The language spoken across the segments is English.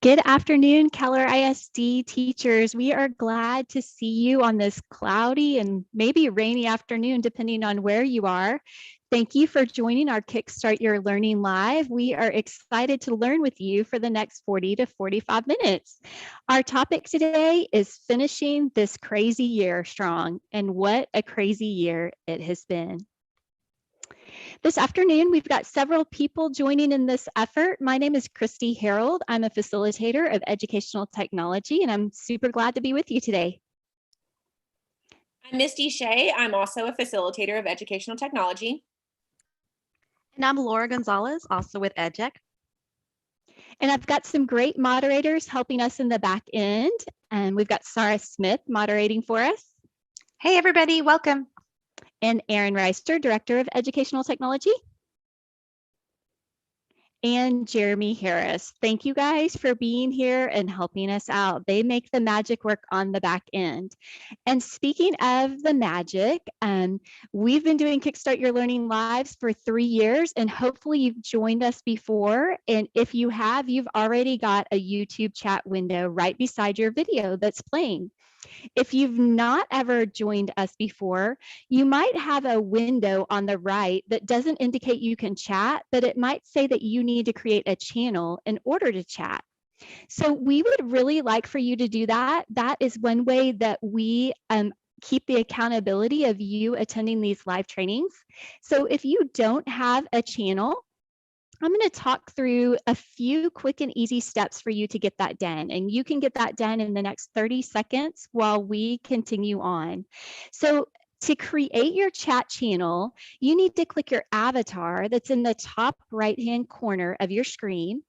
Good afternoon, Keller ISD teachers. We are glad to see you on this cloudy and maybe rainy afternoon, depending on where you are. Thank you for joining our KIC Start Your Learning Live. We are excited to learn with you for the next 40 to 45 minutes. Our topic today is finishing this crazy year strong, and what a crazy year it has been. This afternoon, we've got several people joining in this effort. My name is Christy Harold. I'm a facilitator of educational technology, and I'm super glad to be with you today. I'm Misty Shea. I'm also a facilitator of educational technology. And I'm Laura Gonzalez, also with EdTech. And I've got some great moderators helping us in the back end. And we've got Sarah Smith moderating for us. Hey, everybody, welcome. And Erin Reister, Director of Educational Technology. And Jeremy Harris. Thank you guys for being here and helping us out. They make the magic work on the back end. And speaking of the magic, we've been doing KIC Start Your Learning Lives for 3 years, and hopefully you've joined us before. And if you have, you've already got a YouTube chat window right beside your video that's playing. If you've not ever joined us before, you might have a window on the right that doesn't indicate you can chat, but it might say that you need to create a channel in order to chat. So we would really like for you to do that. That is one way that we keep the accountability of you attending these live trainings. So if you don't have a channel, I'm going to talk through a few quick and easy steps for you to get that done. And you can get that done in the next 30 seconds while we continue on. So to create your chat channel, you need to click your avatar that's in the top right-hand corner of your screen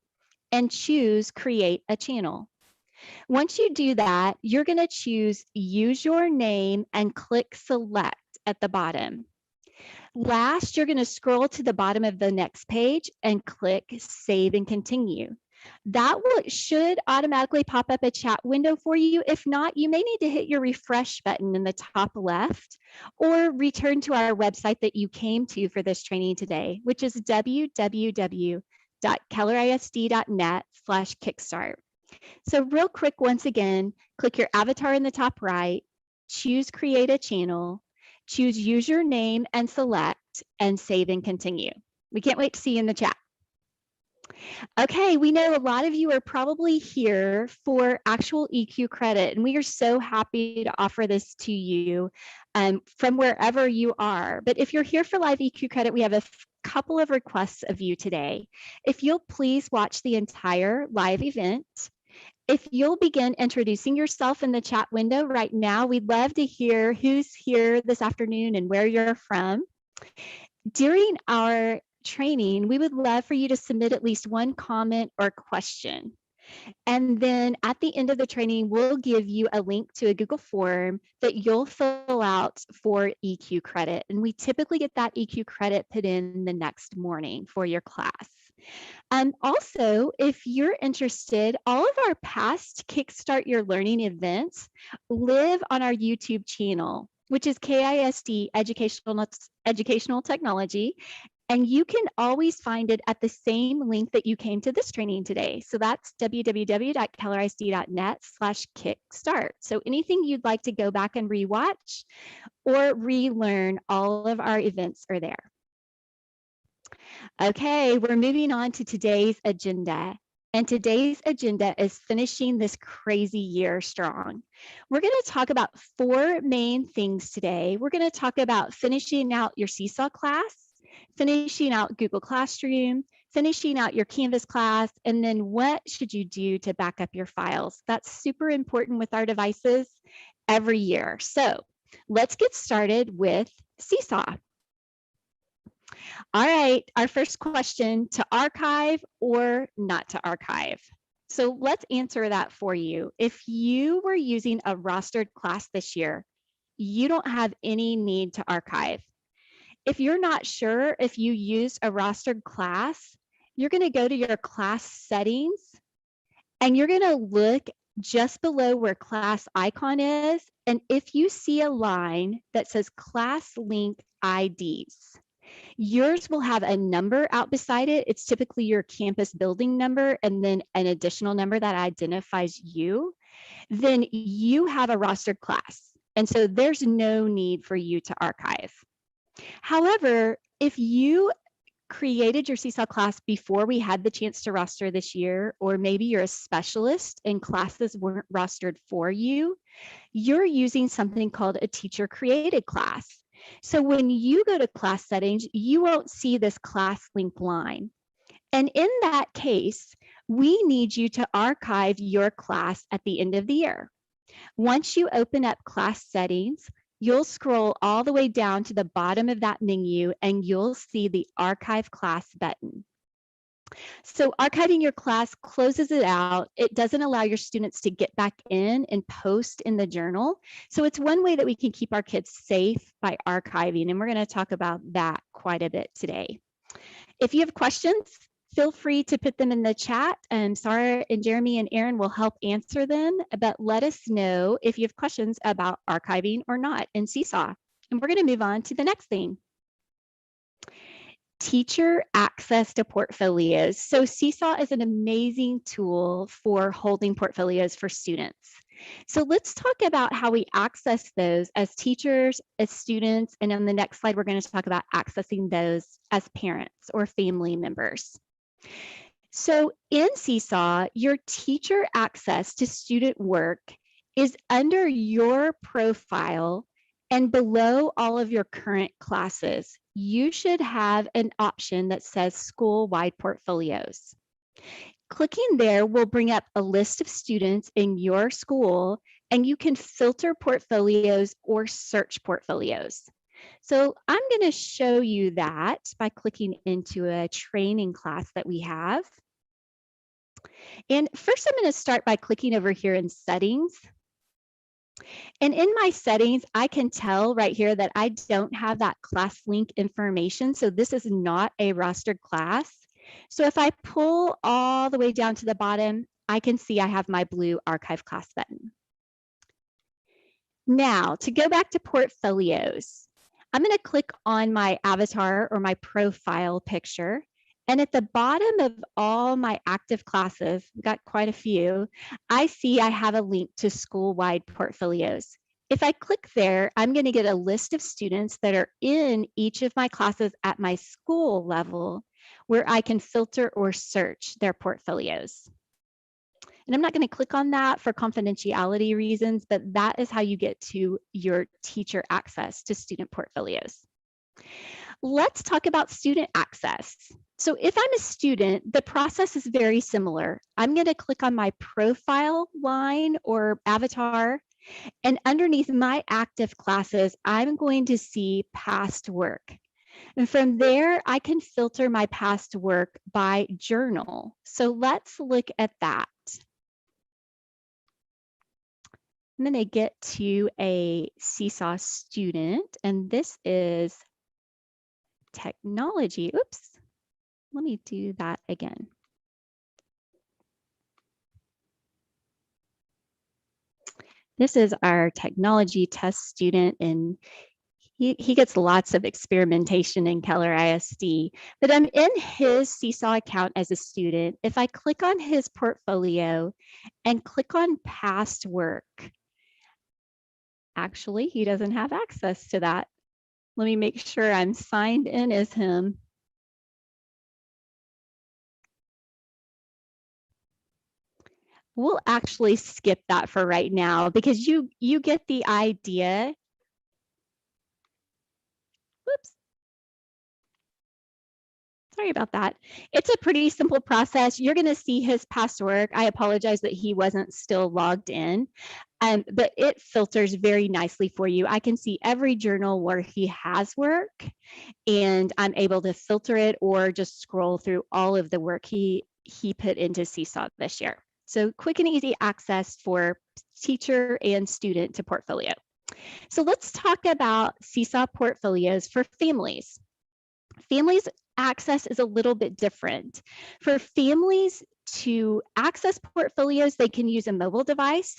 and choose Create a Channel. Once you do that, you're going to choose Use Your Name and click Select at the bottom. Last, you're going to scroll to the bottom of the next page and click Save and Continue. That should automatically pop up a chat window for you. If not, you may need to hit your refresh button in the top left or return to our website that you came to for this training today, which is www.kellerisd.net/kickstart. So real quick, once again, click your avatar in the top right, choose Create a Channel, choose Use Your Name and Select, and Save and Continue. We can't wait to see you in the chat. Okay, we know a lot of you are probably here for actual EQ credit, and we are so happy to offer this to you from wherever you are. But if you're here for live EQ credit, we have a couple of requests of you today. If you'll please watch the entire live event. If you'll begin introducing yourself in the chat window right now, we'd love to hear who's here this afternoon and where you're from. During our training, we would love for you to submit at least one comment or question. And then at the end of the training, we'll give you a link to a Google form that you'll fill out for EQ credit. And we typically get that EQ credit put in the next morning for your class. Also, if you're interested, all of our past KIC Start Your Learning events live on our YouTube channel, which is KISD Educational Technology. And you can always find it at the same link that you came to this training today. So that's www.kellerisd.net/kickstart. So anything you'd like to go back and rewatch or relearn, all of our events are there. Okay, we're moving on to today's agenda. And today's agenda is finishing this crazy year strong. We're going to talk about 4 main things today. We're going to talk about finishing out your Seesaw class, finishing out Google Classroom, finishing out your Canvas class, and then what should you do to back up your files? That's super important with our devices every year. So let's get started with Seesaw. All right, our first question, to archive or not to archive? So let's answer that for you. If you were using a rostered class this year, you don't have any need to archive. If you're not sure if you used a rostered class, you're going to go to your class settings and you're going to look just below where class icon is. And if you see a line that says class link IDs, Yours will have a number out beside it. It's typically your campus building number and then an additional number that identifies you. Then you have a rostered class. And so there's no need for you to archive. However, if you created your Seesaw class before we had the chance to roster this year, or maybe you're a specialist and classes weren't rostered for you, you're using something called a teacher created class. So when you go to class settings, you won't see this class link line. And in that case, we need you to archive your class at the end of the year. Once you open up class settings, you'll scroll all the way down to the bottom of that menu and you'll see the archive class button. So archiving your class closes it out. It doesn't allow your students to get back in and post in the journal. So it's one way that we can keep our kids safe by archiving. And we're going to talk about that quite a bit today. If you have questions, feel free to put them in the chat. Sarah and Jeremy and Aaron will help answer them, but let us know if you have questions about archiving or not in Seesaw. And we're going to move on to the next thing. Teacher access to portfolios. So Seesaw is an amazing tool for holding portfolios for students. So let's talk about how we access those as teachers, as students, and on the next slide, we're going to talk about accessing those as parents or family members. So in Seesaw, your teacher access to student work is under your profile and below all of your current classes. You should have an option that says school-wide portfolios. Clicking there will bring up a list of students in your school, and you can filter portfolios or search portfolios. So I'm going to show you that by clicking into a training class that we have. And first, I'm going to start by clicking over here in settings. And in my settings, I can tell right here that I don't have that class link information. So this is not a rostered class. So if I pull all the way down to the bottom, I can see I have my blue archive class button. Now to go back to portfolios, I'm going to click on my avatar or my profile picture. And at the bottom of all my active classes, I've got quite a few, I see I have a link to school-wide portfolios. If I click there, I'm going to get a list of students that are in each of my classes at my school level where I can filter or search their portfolios. And I'm not going to click on that for confidentiality reasons, but that is how you get to your teacher access to student portfolios. Let's talk about student access. So if I'm a student, the process is very similar. I'm going to click on my profile line or avatar, and underneath my active classes, I'm going to see past work. And from there, I can filter my past work by journal. So let's look at that. I'm going to get to a Seesaw student, and this is technology. Oops, let me do that again. This is our technology test student, and he gets lots of experimentation in Keller ISD, but I'm in his Seesaw account as a student. If I click on his portfolio and click on past work, actually, he doesn't have access to that. Let me make sure I'm signed in as him. We'll actually skip that for right now because you get the idea. Whoops. Sorry about that. It's a pretty simple process. You're going to see his past work. I apologize that he wasn't still logged in, but it filters very nicely for you. I can see every journal where he has work, and I'm able to filter it or just scroll through all of the work he put into Seesaw this year. So quick and easy access for teacher and student to portfolio. So let's talk about Seesaw portfolios for families. Families access is a little bit different. For families to access portfolios, they can use a mobile device.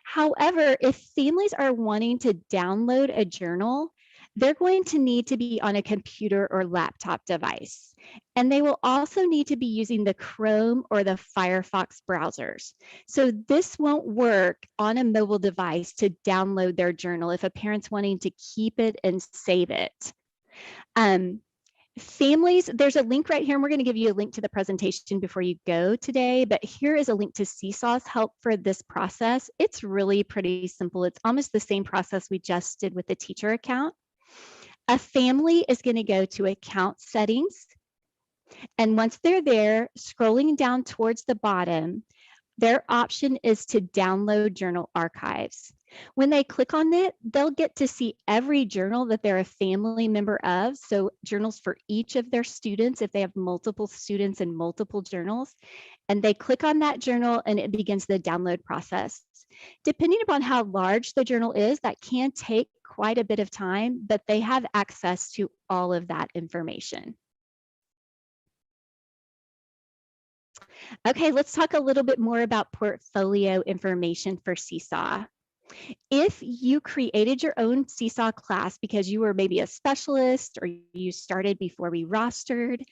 However, if families are wanting to download a journal, they're going to need to be on a computer or laptop device. And they will also need to be using the Chrome or the Firefox browsers. So this won't work on a mobile device to download their journal if a parent's wanting to keep it and save it. Families, there's a link right here, and we're going to give you a link to the presentation before you go today, but here is a link to Seesaw's help for this process. It's really pretty simple. It's almost the same process we just did with the teacher account. A family is going to go to account settings, and once they're there, scrolling down towards the bottom, their option is to download journal archives. When they click on it, they'll get to see every journal that they're a family member of. So journals for each of their students, if they have multiple students and multiple journals, and they click on that journal and it begins the download process. Depending upon how large the journal is, that can take quite a bit of time, but they have access to all of that information. Okay, let's talk a little bit more about portfolio information for Seesaw. If you created your own Seesaw class because you were maybe a specialist or you started before we rostered,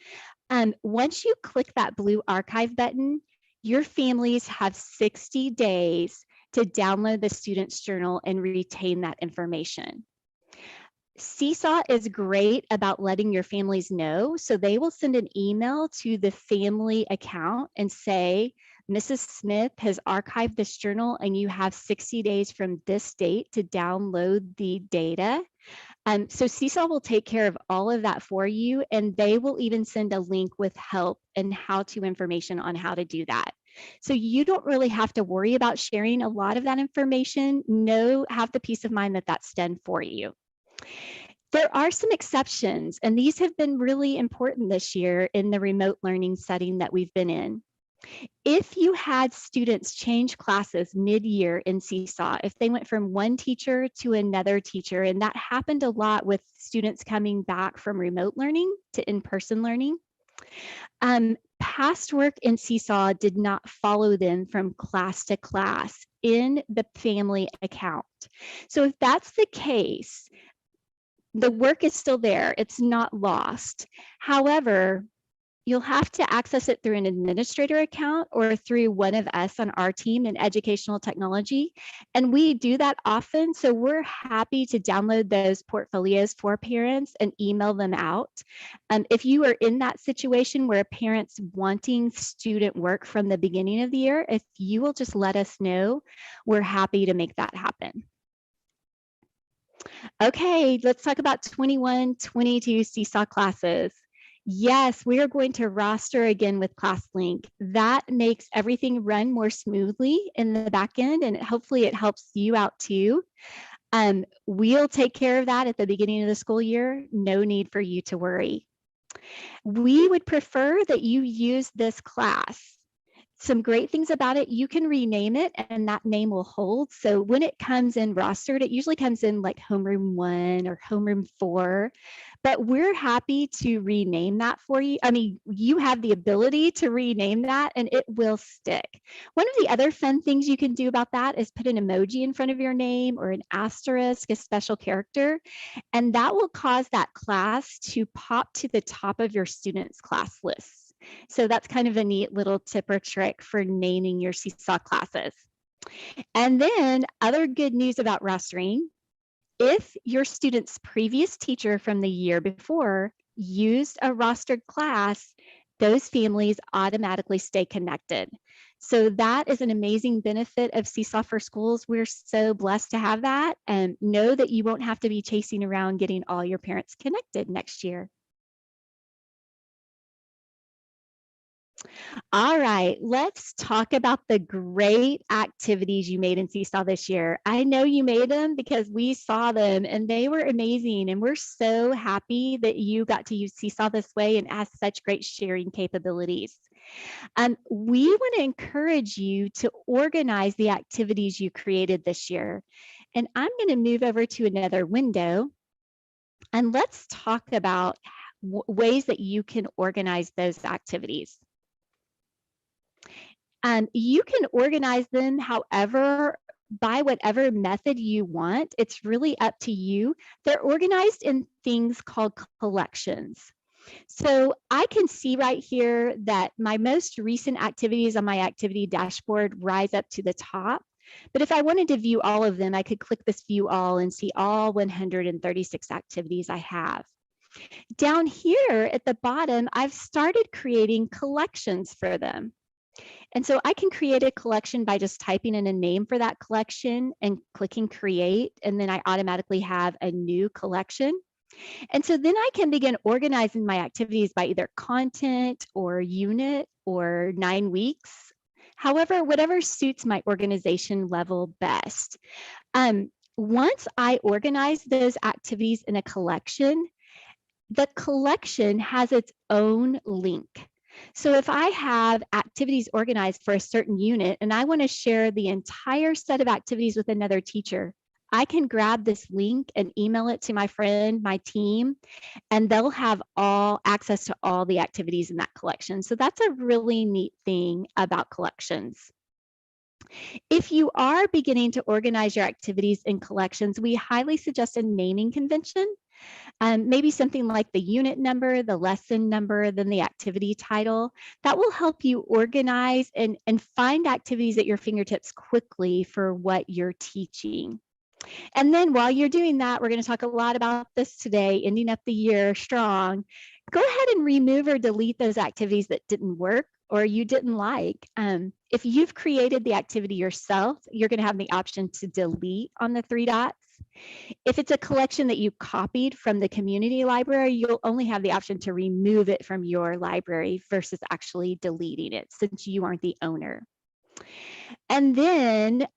once you click that blue archive button, your families have 60 days to download the student's journal and retain that information. Seesaw is great about letting your families know, so they will send an email to the family account and say, Mrs. Smith has archived this journal and you have 60 days from this date to download the data. So Seesaw will take care of all of that for you, and they will even send a link with help and how-to information on how to do that. So you don't really have to worry about sharing a lot of that information. Have the peace of mind that that's done for you. There are some exceptions, and these have been really important this year in the remote learning setting that we've been in. If you had students change classes mid-year in Seesaw, if they went from one teacher to another teacher, and that happened a lot with students coming back from remote learning to in-person learning, past work in Seesaw did not follow them from class to class in the family account. So if that's the case, the work is still there. It's not lost. However, you'll have to access it through an administrator account or through one of us on our team in educational technology. And we do that often. So we're happy to download those portfolios for parents and email them out. If you are in that situation where a parent's wanting student work from the beginning of the year, if you will just let us know, we're happy to make that happen. Okay, let's talk about 21-22 Seesaw classes. Yes, we are going to roster again with ClassLink. That makes everything run more smoothly in the back end, and hopefully it helps you out too. We'll take care of that at the beginning of the school year. No need for you to worry. We would prefer that you use this class. Some great things about it, you can rename it and that name will hold. So when it comes in rostered, it usually comes in like homeroom 1 or homeroom 4, but we're happy to rename that for you. I mean, you have the ability to rename that and it will stick. One of the other fun things you can do about that is put an emoji in front of your name or an asterisk, a special character, and that will cause that class to pop to the top of your students' class list. So that's kind of a neat little tip or trick for naming your Seesaw classes. And then other good news about rostering, if your student's previous teacher from the year before used a rostered class, those families automatically stay connected. So that is an amazing benefit of Seesaw for Schools. We're so blessed to have that, and know that you won't have to be chasing around getting all your parents connected next year. All right, let's talk about the great activities you made in Seesaw this year. I know you made them because we saw them and they were amazing. And we're so happy that you got to use Seesaw this way and has such great sharing capabilities. We want to encourage you to organize the activities you created this year. And I'm going to move over to another window and let's talk about ways that you can organize those activities. You can organize them however by whatever method you want. It's really up to you. They're organized in things called collections. So I can see right here that my most recent activities on my activity dashboard rise up to the top. But if I wanted to view all of them, I could click this view all and see all 136 activities I have. Down here at the bottom, I've started creating collections for them. And so I can create a collection by just typing in a name for that collection and clicking create, and then I automatically have a new collection. And so then I can begin organizing my activities by either content or unit or 9 weeks. However, whatever suits my organization level best. Once I organize those activities in a collection, the collection has its own link. So if I have activities organized for a certain unit and I want to share the entire set of activities with another teacher, I can grab this link and email it to my friend, my team, and they'll have all access to all the activities in that collection. So that's a really neat thing about collections. If you are beginning to organize your activities in collections, we highly suggest a naming convention. Maybe something like the unit number, the lesson number, then the activity title. That will help you organize and find activities at your fingertips quickly for what you're teaching. And then while you're doing that, we're going to talk a lot about this today, ending up the year strong. Go ahead and remove or delete those activities that didn't work or you didn't like. If you've created the activity yourself, you're going to have the option to delete on the 3 dots. If it's a collection that you copied from the community library, you'll only have the option to remove it from your library versus actually deleting it since you aren't the owner. And then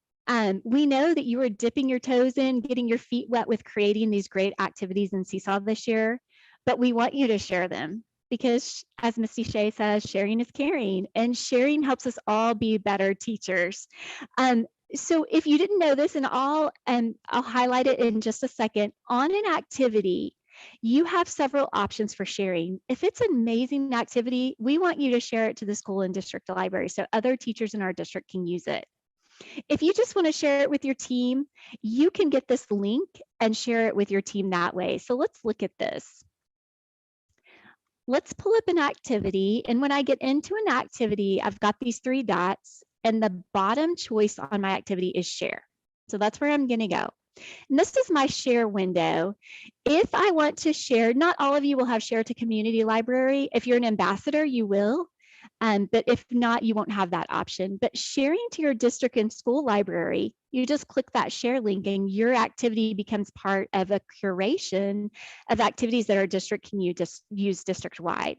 we know that you are dipping your toes in, getting your feet wet with creating these great activities in Seesaw this year, but we want you to share them because, as Misty Shea says, sharing is caring, and sharing helps us all be better teachers. So if you didn't know this, and I'll highlight it in just a second, on an activity, you have several options for sharing. If it's an amazing activity, we want you to share it to the school and district library so other teachers in our district can use it. If you just want to share it with your team, you can get this link and share it with your team that way. So let's look at this. Let's pull up an activity. And when I get into an activity, I've got these 3 dots and the bottom choice on my activity is share. So that's where I'm going to go. And this is my share window. If I want to share, not all of you will have share to community library. If you're an ambassador, you will. But if not, you won't have that option. But sharing to your district and school library, you just click that share link and your activity becomes part of a curation of activities that our district can use district-wide.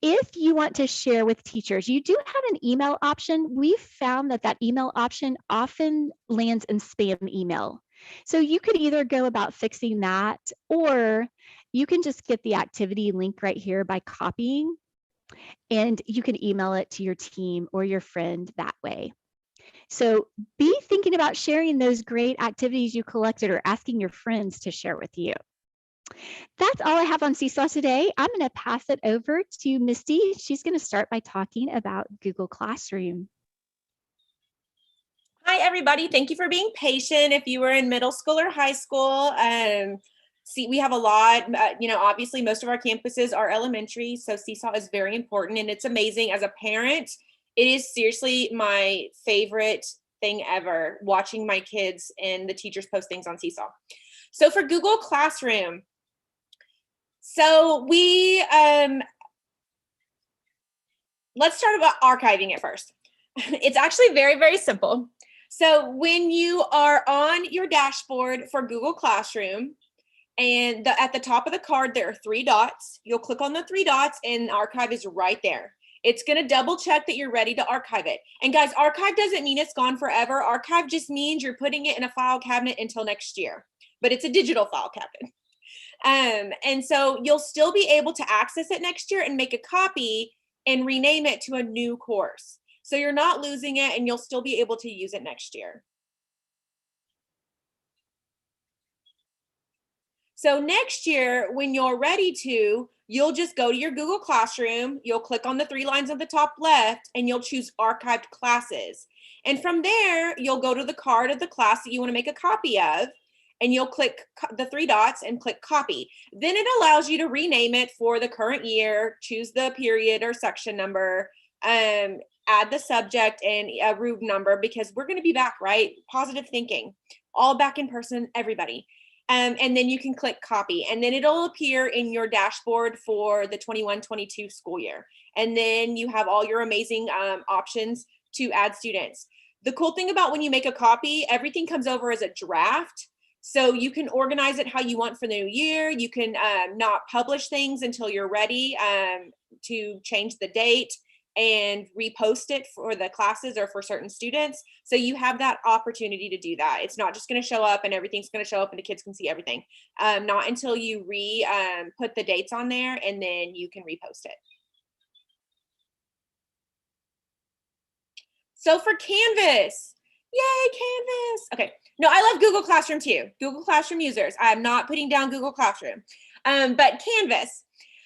If you want to share with teachers, you do have an email option. We've found that email option often lands in spam email. So you could either go about fixing that, or you can just get the activity link right here by copying, and you can email it to your team or your friend that way. So be thinking about sharing those great activities you collected or asking your friends to share with you. That's all I have on Seesaw today. I'm going to pass it over to Misty. She's going to start by talking about Google Classroom. Hi, everybody. Thank you for being patient. If you were in middle school or high school, see, we have a lot, obviously most of our campuses are elementary, so Seesaw is very important and it's amazing. As a parent, it is seriously my favorite thing ever, watching my kids and the teachers post things on Seesaw. So for Google Classroom, so we, let's start about archiving it first. It's actually very, very simple. So when you are on your dashboard for Google Classroom, and at the top of the card, there are 3 dots. You'll click on the 3 dots and archive is right there. It's going to double check that you're ready to archive it. And guys, archive doesn't mean it's gone forever. Archive just means you're putting it in a file cabinet until next year, but it's a digital file cabinet. And so you'll still be able to access it next year and make a copy and rename it to a new course. So you're not losing it and you'll still be able to use it next year. So next year, when you're ready to, you'll just go to your Google Classroom, you'll click on the 3 lines at the top left, and you'll choose archived classes. And from there, you'll go to the card of the class that you want to make a copy of, and you'll click the 3 dots and click copy. Then it allows you to rename it for the current year, choose the period or section number, add the subject and a room number, because we're going to be back, right? Positive thinking, all back in person, everybody. And then you can click copy, and then it'll appear in your dashboard for the 21-22 school year. And then you have all your amazing options to add students. The cool thing about when you make a copy, everything comes over as a draft. So you can organize it how you want for the new year. You can not publish things until you're ready to change the date and repost it for the classes or for certain students. So you have that opportunity to do that. It's not just going to show up and everything's going to show up and the kids can see everything. Not until you put the dates on there, and then you can repost it. So for Canvas, yay, Canvas. Okay, no, I love Google Classroom too. Google Classroom users. I'm not putting down Google Classroom, but Canvas.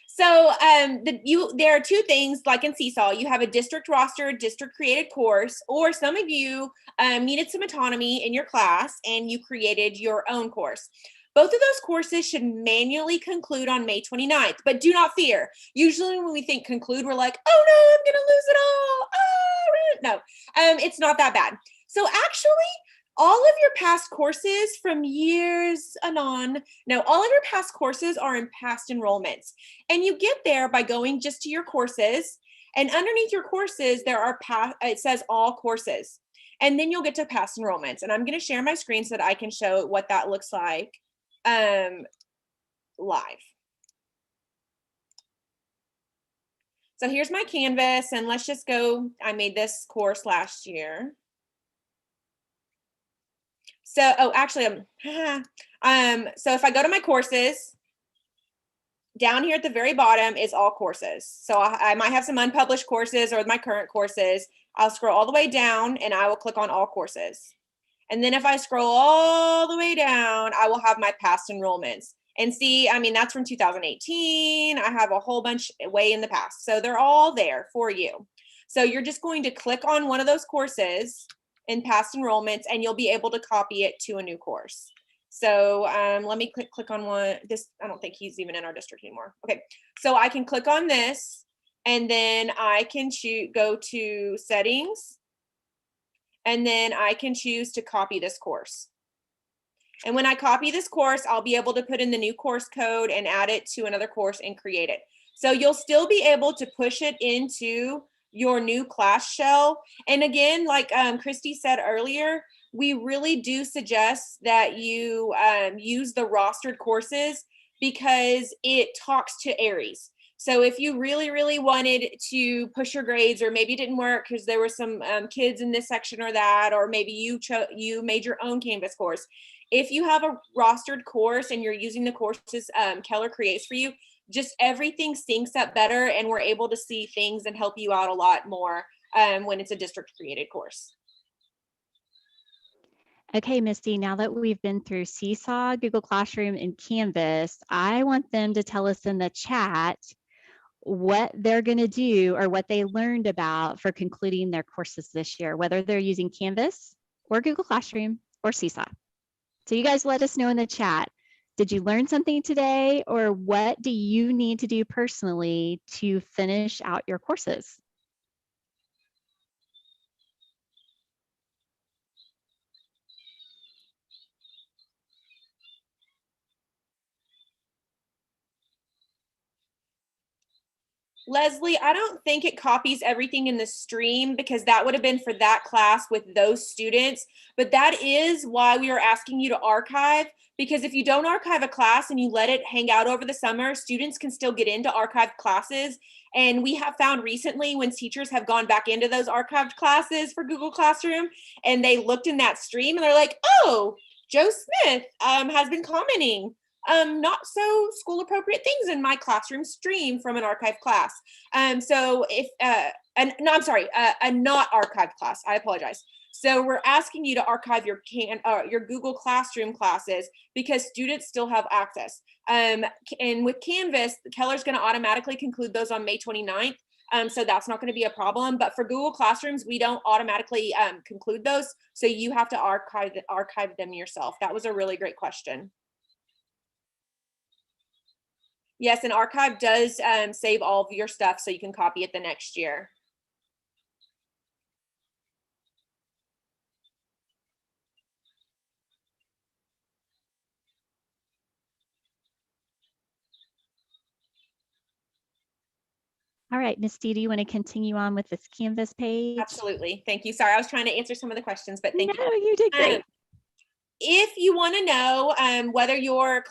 So there are 2 things, like in Seesaw, you have a district roster, district created course, or some of you needed some autonomy in your class and you created your own course. Both of those courses should manually conclude on May 29th, but do not fear. Usually when we think conclude, we're like, oh no, I'm gonna lose it all. Oh, no, it's not that bad. So actually, all of your past courses from years anon, no, all of your past courses are in past enrollments. And you get there by going just to your courses, and underneath your courses, there are it says all courses. And then you'll get to past enrollments. And I'm gonna share my screen so that I can show what that looks like live. So here's my Canvas, and let's just go, I made this course last year. So, oh, actually, so if I go to my courses, down here at the very bottom is all courses. So I might have some unpublished courses or my current courses. I'll scroll all the way down and I will click on all courses. And then if I scroll all the way down, I will have my past enrollments. And see, I mean, that's from 2018. I have a whole bunch way in the past. So they're all there for you. So you're just going to click on one of those courses in past enrollments, and you'll be able to copy it to a new course. So let me click on one. This, I don't think he's even in our district anymore. Okay, so I can click on this, and then I can go to settings, and then I can choose to copy this course. And when I copy this course, I'll be able to put in the new course code and add it to another course and create it. So you'll still be able to push it into your new class shell. And again, like Christy said earlier, we really do suggest that you use the rostered courses because it talks to Aries. So if you really, really wanted to push your grades, or maybe it didn't work because there were some kids in this section or that, or maybe you made your own Canvas course. If you have a rostered course and you're using the courses Keller creates for you, just everything syncs up better, and we're able to see things and help you out a lot more when it's a district created course. Okay, Misty, now that we've been through Seesaw, Google Classroom, and Canvas, I want them to tell us in the chat what they're going to do or what they learned about for concluding their courses this year, whether they're using Canvas or Google Classroom or Seesaw. So you guys let us know in the chat. Did you learn something today, or what do you need to do personally to finish out your courses? Leslie, I don't think it copies everything in the stream, because that would have been for that class with those students. But that is why we are asking you to archive, because if you don't archive a class and you let it hang out over the summer, students can still get into archived classes. And we have found recently when teachers have gone back into those archived classes for Google Classroom and they looked in that stream and they're like, oh, Joe Smith has been commenting not so school appropriate things in my classroom stream from an archived class. So if, no, I'm sorry, a not archived class, I apologize. So we're asking you to archive your Google Classroom classes because students still have access. And with Canvas, Keller's going to automatically conclude those on May 29th. So that's not going to be a problem. But for Google Classrooms, we don't automatically conclude those. So you have to archive them yourself. That was a really great question. Yes, an archive does save all of your stuff so you can copy it the next year. All right, Miss Dee, do you want to continue on with this Canvas page? Absolutely. Thank you. Sorry, I was trying to answer some of the questions, but thank you. No, you did great. If you want to know whether your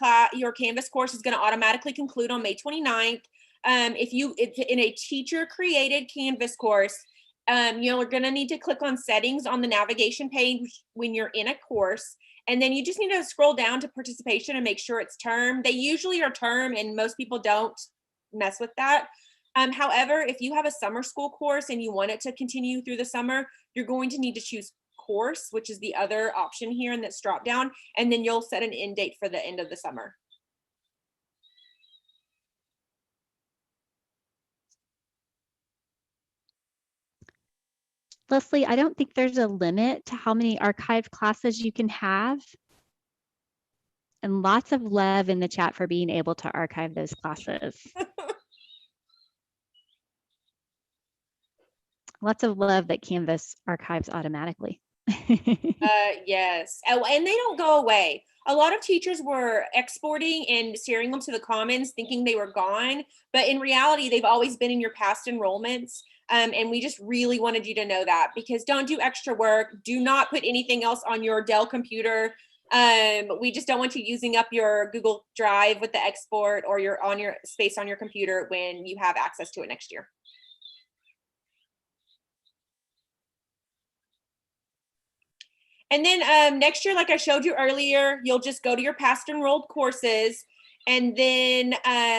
Canvas course is going to automatically conclude on May 29th, if in a teacher created Canvas course, you're going to need to click on settings on the navigation page when you're in a course. And then you just need to scroll down to participation and make sure it's term. They usually are term and most people don't mess with that. However, if you have a summer school course and you want it to continue through the summer, you're going to need to choose course, which is the other option here in this drop down, and then you'll set an end date for the end of the summer. Leslie, I don't think there's a limit to how many archived classes you can have. And lots of love in the chat for being able to archive those classes. Lots of love that Canvas archives automatically. Yes. Oh, and they don't go away. A lot of teachers were exporting and sharing them to the Commons thinking they were gone, but in reality, they've always been in your past enrollments. And we just really wanted you to know that, because don't do extra work. Do not put anything else on your Dell computer. We just don't want you using up your Google Drive with the export or your space on your computer when you have access to it next year. And then next year, like I showed you earlier, you'll just go to your past enrolled courses, and then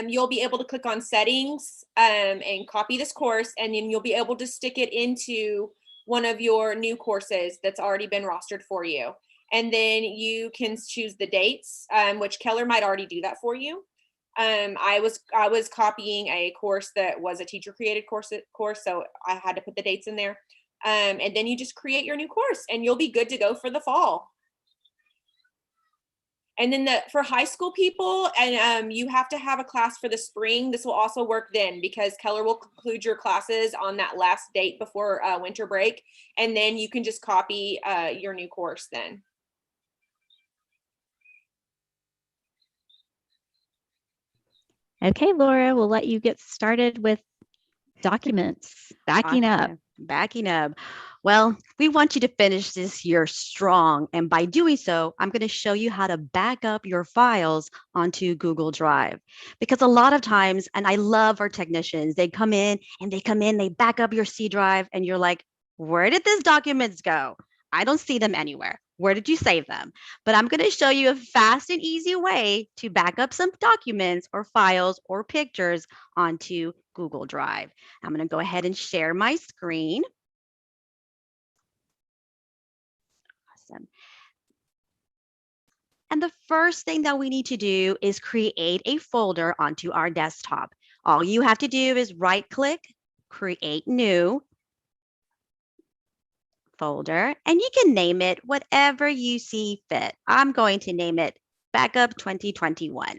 you'll be able to click on settings and copy this course, and then you'll be able to stick it into one of your new courses that's already been rostered for you. And then you can choose the dates, which Keller might already do that for you. I was copying a course that was a teacher created course, so I had to put the dates in there. And then you just create your new course and you'll be good to go for the fall. And then for high school people, and you have to have a class for the spring. This will also work then, because Keller will conclude your classes on that last date before winter break. And then you can just copy your new course then. Okay, Laura, we'll let you get started with documents. Backing up. Well, we want you to finish this year strong. And by doing so, I'm going to show you how to back up your files onto Google Drive. Because a lot of times, and I love our technicians, they back up your C drive, and you're like, where did these documents go? I don't see them anywhere. Where did you save them? But I'm going to show you a fast and easy way to back up some documents or files or pictures onto Google Drive. I'm going to go ahead and share my screen. Awesome. And the first thing that we need to do is create a folder onto our desktop. All you have to do is right-click, create new folder, and you can name it whatever you see fit. I'm going to name it Backup 2021.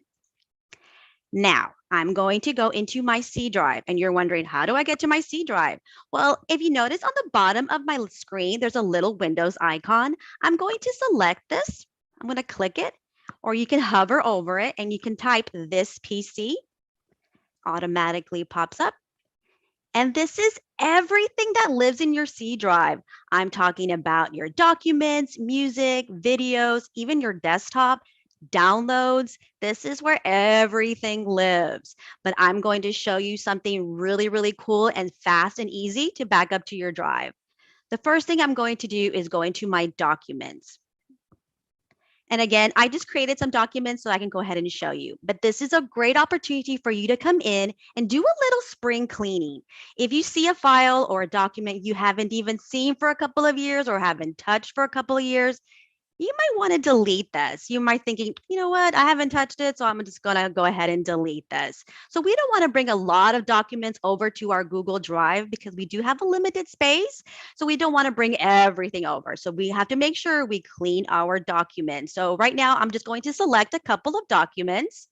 Now, I'm going to go into my C drive, and you're wondering, how do I get to my C drive? Well, if you notice on the bottom of my screen, there's a little Windows icon. I'm going to select this. I'm going to click it, or you can hover over it and you can type this PC. Automatically pops up. And this is everything that lives in your C drive. I'm talking about your documents, music, videos, even your desktop, downloads. This is where everything lives. But I'm going to show you something really, really cool and fast and easy to back up to your drive. The first thing I'm going to do is go into my documents. And again, I just created some documents so I can go ahead and show you. But this is a great opportunity for you to come in and do a little spring cleaning. If you see a file or a document you haven't even seen for a couple of years or haven't touched for a couple of years, you might want to delete this. You might thinking, you know what, I haven't touched it, so I'm just gonna go ahead and delete this. So we don't want to bring a lot of documents over to our Google Drive because we do have a limited space. So we don't want to bring everything over. So we have to make sure we clean our documents. So right now I'm just going to select a couple of documents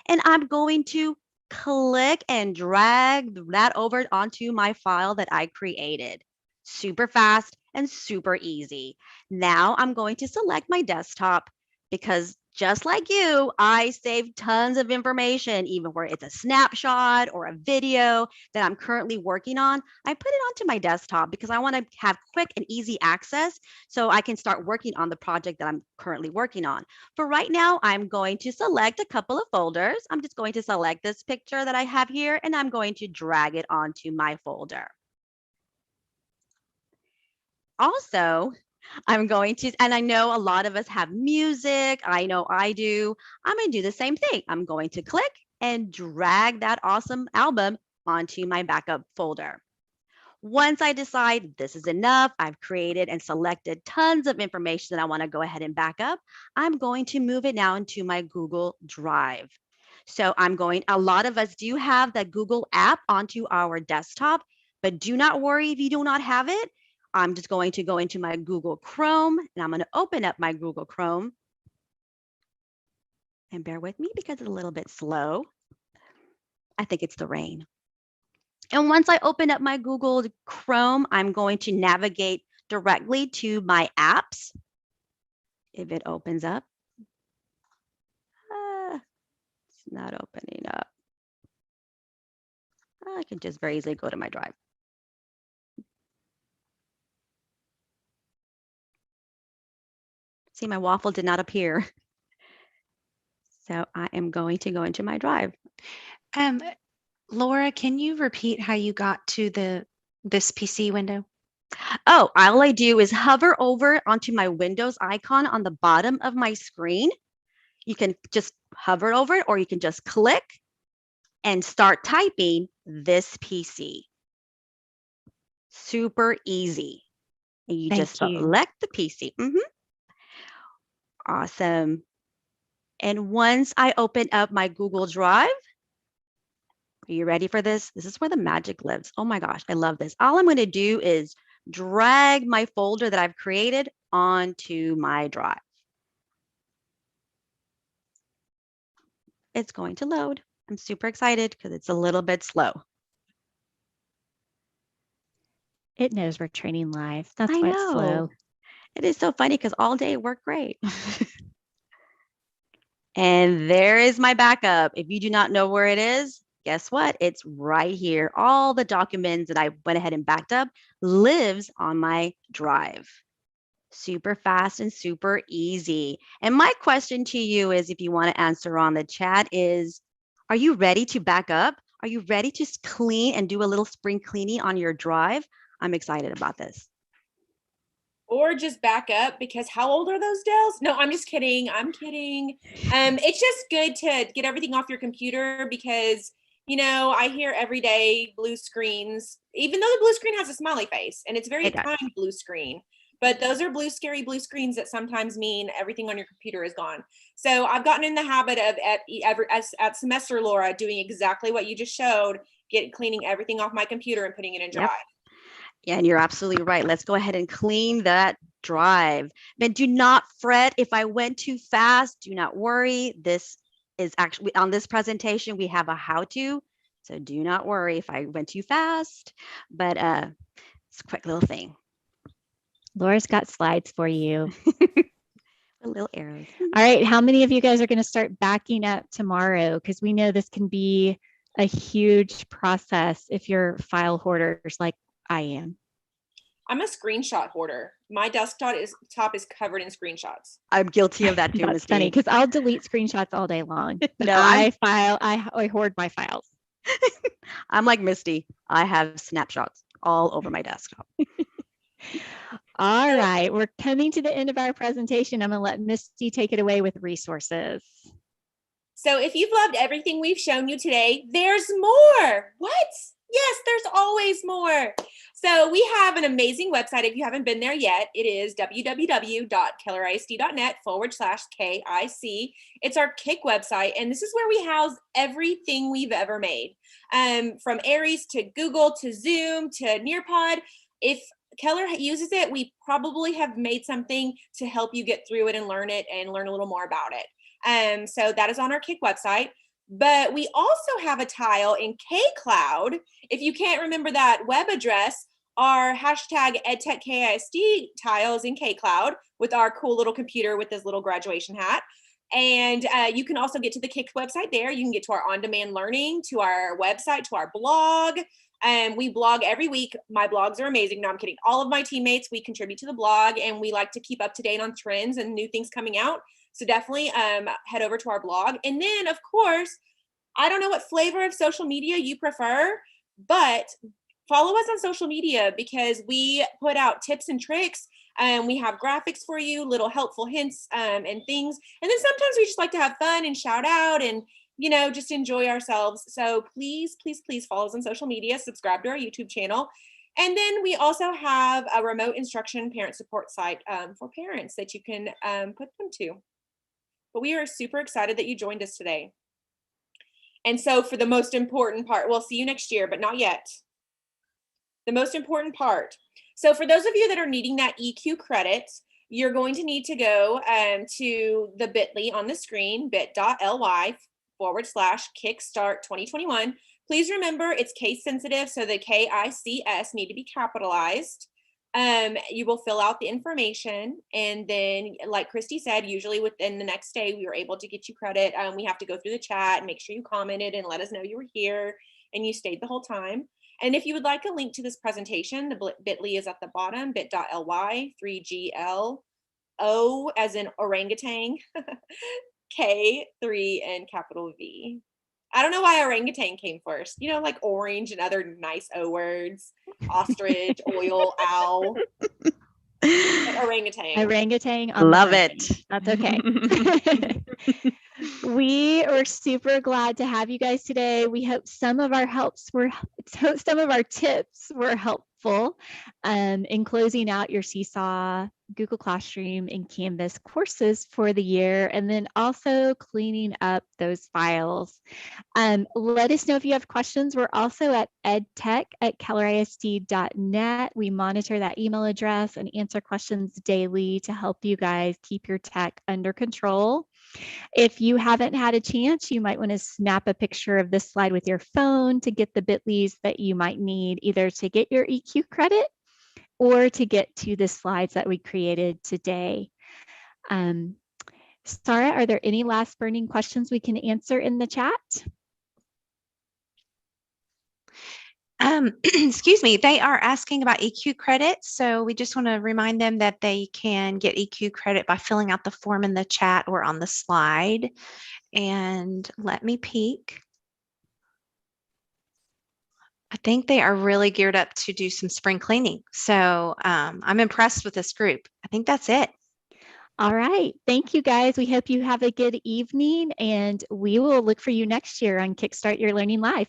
and I'm going to click and drag that over onto my file that I created. Super fast and super easy. Now I'm going to select my desktop because just like you, I save tons of information, even where it's a snapshot or a video that I'm currently working on. I put it onto my desktop because I want to have quick and easy access so I can start working on the project that I'm currently working on. For right now, I'm going to select a couple of folders. I'm just going to select this picture that I have here and I'm going to drag it onto my folder. Also, I'm going to, and I know a lot of us have music. I know I do. I'm going to do the same thing. I'm going to click and drag that awesome album onto my backup folder. Once I decide this is enough, I've created and selected tons of information that I want to go ahead and back up, I'm going to move it now into my Google Drive. So a lot of us do have that Google app onto our desktop, but do not worry if you do not have it. I'm just going to go into my Google Chrome and I'm going to open up my Google Chrome. And bear with me because it's a little bit slow. I think it's the rain. And once I open up my Google Chrome, I'm going to navigate directly to my apps. If it opens up, it's not opening up. I can just very easily go to my drive. See, my waffle did not appear. So I am going to go into my drive. Laura, can you repeat how you got to this PC window? Oh, all I do is hover over onto my Windows icon on the bottom of my screen. You can just hover over it or you can just click and start typing this PC. Super easy. And you just select the PC. Awesome. And once I open up my Google Drive, are you ready for this? This is where the magic lives. Oh my gosh, I love this. All I'm going to do is drag my folder that I've created onto my drive. It's going to load. I'm super excited because it's a little bit slow. It knows we're training live. That's why it's slow. It is so funny because all day it worked great. And there is my backup. If you do not know where it is, guess what? It's right here. All the documents that I went ahead and backed up lives on my drive. Super fast and super easy. And my question to you is, if you want to answer on the chat, is, are you ready to back up? Are you ready to clean and do a little spring cleaning on your drive? I'm excited about this. Or just back up, because how old are those Dells? No, I'm just kidding. I'm kidding. It's just good to get everything off your computer because, you know, I hear every day blue screens, even though the blue screen has a smiley face and it's very kind blue screen, but those are scary blue screens that sometimes mean everything on your computer is gone. So I've gotten in the habit of at semester, Laura, doing exactly what you just showed, cleaning everything off my computer and putting it in Drive. Yeah, and you're absolutely right. Let's go ahead and clean that drive. But do not fret if I went too fast. Do not worry. This is actually on this presentation, we have a how-to. So do not worry if I went too fast, but it's a quick little thing. Laura's got slides for you. Little arrows. All right. How many of you guys are going to start backing up tomorrow? Because we know this can be a huge process if you're file hoarders like I am. I'm a screenshot hoarder. My desktop is covered in screenshots. I'm guilty of that too. That's funny because I'll delete screenshots all day long. But No, I hoard my files. I'm like Misty. I have snapshots all over my desktop. All right, we're coming to the end of our presentation. I'm going to let Misty take it away with resources. So if you've loved everything we've shown you today, there's more. What? Yes, there's always more. So we have an amazing website. If you haven't been there yet, it is www.kellerisd.net/KIC. It's our KIC website, and this is where we house everything we've ever made, from Aries to Google to Zoom to Nearpod. If Keller uses it, we probably have made something to help you get through it and learn a little more about it. So that is on our KIC website. But we also have a tile in KCloud. If you can't remember that web address, our hashtag EdTechKISD tile is in KCloud with our cool little computer with this little graduation hat. And you can also get to the KIC website there. You can get to our on-demand learning, to our website, to our blog. We blog every week. My blogs are amazing. No, I'm kidding. All of my teammates, we contribute to the blog, and we like to keep up to date on trends and new things coming out. So definitely head over to our blog. And then, of course, I don't know what flavor of social media you prefer, but follow us on social media because we put out tips and tricks. We have graphics for you, little helpful hints and things. And then sometimes we just like to have fun and shout out and, just enjoy ourselves. So please, please, please follow us on social media, subscribe to our YouTube channel. And then we also have a remote instruction parent support site for parents that you can put them to. But we are super excited that you joined us today. And so for the most important part, we'll see you next year, but not yet. The most important part. So for those of you that are needing that EQ credit, you're going to need to go to the bit.ly on the screen, bit.ly/KIC Start 2021. Please remember it's case sensitive, so the KICS need to be capitalized. You will fill out the information, and then, like Christy said, usually within the next day we were able to get you credit. We have to go through the chat and make sure you commented and let us know you were here and you stayed the whole time. And if you would like a link to this presentation, the bit.ly is at the bottom, bit.ly 3GLO as in orangutan, K3 and capital V. I don't know why orangutan came first. Like orange and other nice O words, ostrich, oil, owl. But orangutan. Orangutan. On Love the it. That's okay. We are super glad to have you guys today. We hope some of our tips were helpful in closing out your Seesaw, Google Classroom, and Canvas courses for the year, and then also cleaning up those files. Let us know if you have questions. We're also at edtech@kellerisd.net. We monitor that email address and answer questions daily to help you guys keep your tech under control. If you haven't had a chance, you might want to snap a picture of this slide with your phone to get the bit.lys that you might need either to get your EQ credit or to get to the slides that we created today. Sarah, are there any last burning questions we can answer in the chat? Excuse me, they are asking about EQ credit. So we just want to remind them that they can get EQ credit by filling out the form in the chat or on the slide. And let me peek. I think they are really geared up to do some spring cleaning. So I'm impressed with this group. I think that's it. All right. Thank you, guys. We hope you have a good evening, and we will look for you next year on KIC Start Your Learning Live.